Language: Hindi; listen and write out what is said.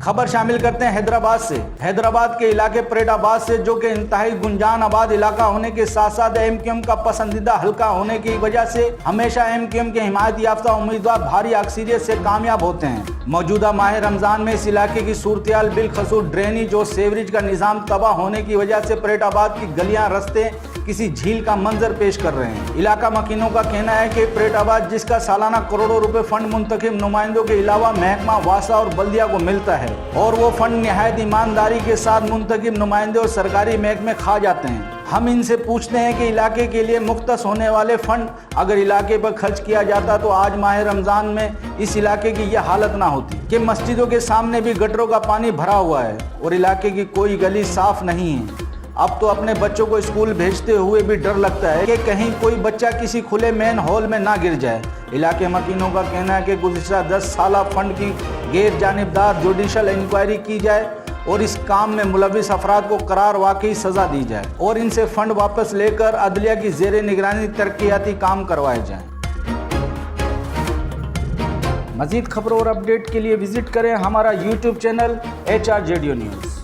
खबर शामिल करते हैं हैदराबाद से। हैदराबाद के इलाके परेडाबाद से, जो कि इंतहाई गुंजान आबाद इलाका होने के साथ साथ एमक्यूएम का पसंदीदा हल्का होने की वजह से हमेशा एमक्यूएम के हिमायत याफ्ता उम्मीदवार भारी अक्सरियत से कामयाब होते हैं। मौजूदा माह रमजान में इस इलाके की सूरत-ए-हाल बिलखसूस ड्रेनेज और सीवरेज का निजाम तबाह होने की वजह से परेडाबाद की गलियां, रास्ते किसी झील का मंजर पेश कर रहे हैं। इलाका मकीनों का कहना है कि परेडाबाद, जिसका सालाना करोड़ों रुपए फंड मुंतखब नुमाइंदों के अलावा महकमा वासा और बल्दिया को मिलता है, और वो फंड निहायत ईमानदारी के साथ मुंतखब नुमाइंदे और सरकारी महकमे खा जाते हैं। हम इनसे पूछते हैं कि इलाके के लिए मुख्तस होने वाले फंड अगर इलाके पर खर्च किया जाता तो आज माह रमजान में इस इलाके की यह हालत ना होती कि मस्जिदों के सामने भी गटरों का पानी भरा हुआ है और इलाके की कोई गली साफ नहीं है। अब तो अपने बच्चों को स्कूल भेजते हुए भी डर लगता है कि कहीं कोई बच्चा किसी खुले मेन हॉल में ना गिर जाए। इलाके मकीनों का कहना है कि गुज़िश्ता 10 साल फंड की गैर जानिबदार जुडिशल इंक्वायरी की जाए और इस काम में मुलविस अफराद को करार वाकई सज़ा दी जाए और इनसे फंड वापस लेकर अदलिया की ज़ेरे निगरानी तरक्याती काम करवाए जाएँ। मज़ीद खबरों और अपडेट के लिए विजिट करें हमारा YouTube चैनल HRJDO न्यूज़।